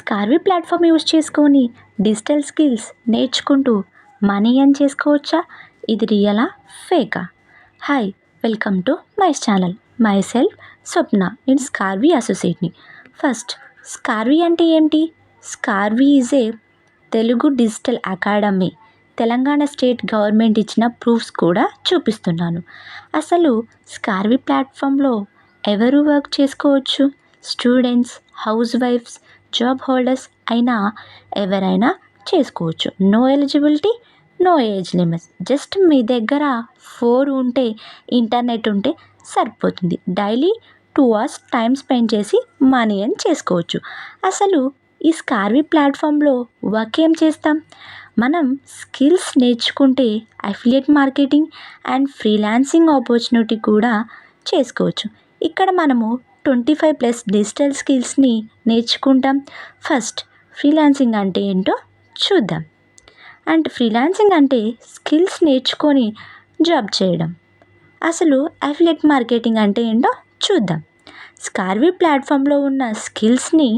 స్కార్వీ platform use చేసుకొని digital skills నేర్చుకుంటూ money earn చేసుకోవచ్చా? ఇది రియలా ఫేకా? Hi, welcome to my channel. Myself Swapna. నేను స్కార్వీ అసోసియేట్ని. ఫస్ట్, స్కార్వీ అంటే ఏంటి? Skarvi is a Telugu digital academy. Telangana state government ఇచ్చిన ప్రూఫ్స్ కూడా చూపిస్తున్నాను. అసలు స్కార్వీ ప్లాట్ఫామ్లో ఎవరు వర్క్ చేసుకోవచ్చు? స్టూడెంట్స్, హౌస్ వైఫ్స్, జాబ్ హోల్డర్స్ అయినా ఎవరైనా చేసుకోవచ్చు. No eligibility, no age limits. Just మీ దగ్గర ఉంటే, ఇంటర్నెట్ ఉంటే సరిపోతుంది. డైలీ 2 hours టైం స్పెండ్ చేసి మనీ ఎర్న్ చేసుకోవచ్చు. అసలు ఈ స్కార్వీ ప్లాట్ఫామ్లో వర్క్ ఏం చేస్తాం? మనం స్కిల్స్ నేర్చుకుంటే affiliate marketing and freelancing opportunity కూడా చేసుకోవచ్చు. ఇక్కడ మనము 25+ డిజిటల్ స్కిల్స్ని నేర్చుకుంటాం. ఫస్ట్, ఫ్రీలాన్సింగ్ అంటే ఏంటో చూద్దాం. ఫ్రీలాన్సింగ్ అంటే స్కిల్స్ నేర్చుకొని జాబ్ చేయడం. అసలు అఫిలియేట్ మార్కెటింగ్ అంటే ఏంటో చూద్దాం. స్కార్వీ ప్లాట్ఫామ్లో ఉన్న స్కిల్స్ని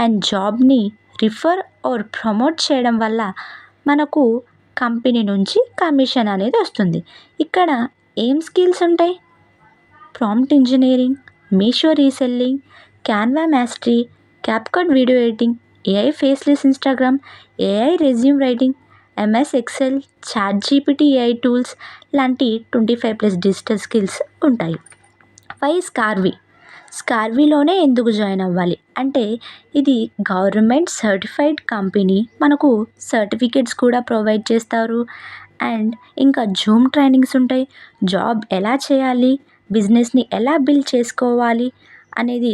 అండ్ జాబ్ని రిఫర్ ఆర్ ప్రమోట్ చేయడం వల్ల మనకు కంపెనీ నుంచి కమిషన్ అనేది వస్తుంది. ఇక్కడ ఏం స్కిల్స్ ఉంటాయి? Prompt engineering, Meesho reselling, Canva mastery, CapCut video editing, AI faceless Instagram, AI resume writing, MS Excel, ChatGPT AI tools లాంటి 25+ డిజిటల్ స్కిల్స్ ఉంటాయి. వై స్కార్వీ? స్కార్వీలోనే ఎందుకు జాయిన్ అవ్వాలి అంటే, ఇది గవర్నమెంట్ సర్టిఫైడ్ కంపెనీ. మనకు సర్టిఫికేట్స్ కూడా ప్రొవైడ్ చేస్తారు. అండ్ ఇంకా జూమ్ ట్రైనింగ్స్ ఉంటాయి. జాబ్ ఎలా చేయాలి, బిజినెస్ని ఎలా బిల్డ్ చేసుకోవాలి అనేది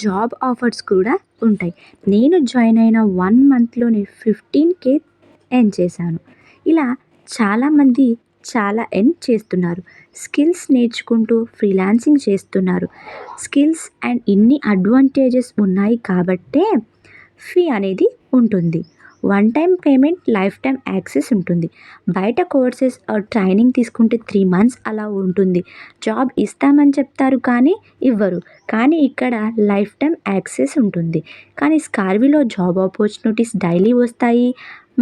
జాబ్ ఆఫర్స్ కూడా ఉంటాయి. నేను జాయిన్ అయిన 1 monthలోనే 15K ఎర్న్ చేశాను. ఇలా చాలామంది చాలా ఎర్న్ చేస్తున్నారు. స్కిల్స్ నేర్చుకుంటూ ఫ్రీలాన్సింగ్ చేస్తున్నారు. స్కిల్స్ అండ్ ఇన్ని అడ్వాంటేజెస్ ఉన్నాయి కాబట్టే ఫీ అనేది ఉంటుంది. One time payment, life time access ఉంటుంది. బయట కోర్సెస్ ఆర్ ట్రైనింగ్ తీసుకుంటే 3 months అలా ఉంటుంది. జాబ్ ఇస్తామని చెప్తారు కానీ ఇవ్వరు. కానీ ఇక్కడ లైఫ్ టైం యాక్సెస్ ఉంటుంది. కానీ స్కార్వీలో జాబ్ ఆపర్చునిటీస్ డైలీ వస్తాయి.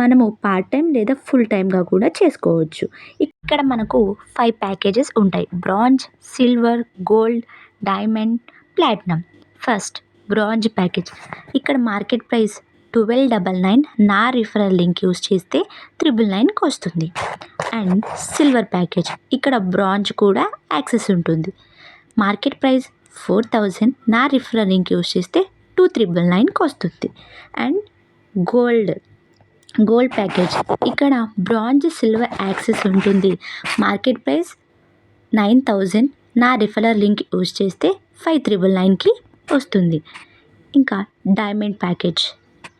మనము పార్ట్ టైం లేదా ఫుల్ టైమ్గా కూడా చేసుకోవచ్చు. ఇక్కడ మనకు 5 ప్యాకేజెస్ ఉంటాయి: bronze, silver, gold, diamond, platinum. First, bronze package. ఇక్కడ మార్కెట్ ప్రైస్ 1299. నా రిఫరల్ లింక్ యూస్ చేస్తే 999కి వస్తుంది. And silver package. ఇక్కడ బ్రాంజ్ కూడా యాక్సెస్ ఉంటుంది. Market price 4000. నా రిఫరల్ లింక్ యూస్ చేస్తే 2999కి వస్తుంది. And gold package. ఇక్కడ బ్రాంజ్, సిల్వర్ యాక్సెస్ ఉంటుంది. Market price 9000. నా రిఫరల్ లింక్ యూజ్ చేస్తే 5999కి వస్తుంది. ఇంకా డైమండ్ ప్యాకేజ్.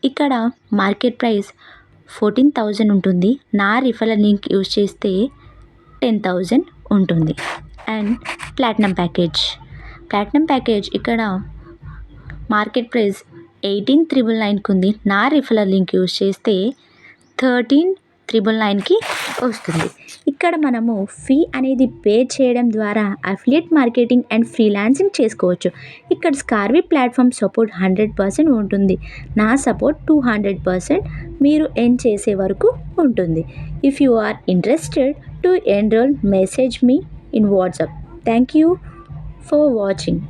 ఇక్కడ మార్కెట్ ప్రైస్ 14,000 ఉంటుంది. నా రిఫరల్ లింక్ యూజ్ చేస్తే 10,000 ఉంటుంది. And platinum package. ఇక్కడ మార్కెట్ ప్రైస్ 18,999కి ఉంది. నా రిఫరల్ లింక్ యూజ్ చేస్తే 13,999కి వస్తుంది. ఇక్కడ మనము ఫీ అనేది పే చేయడం ద్వారా అఫిలియేట్ మార్కెటింగ్ అండ్ ఫ్రీలాన్సింగ్ చేసుకోవచ్చు. ఇక్కడ స్కార్వీ ప్లాట్ఫామ్ సపోర్ట్ 100% ఉంటుంది. నా సపోర్ట్ 200% మీరు ఎర్న్ చేసే వరకు ఉంటుంది. If you are interested to enrol, message me in WhatsApp. Thank you for watching.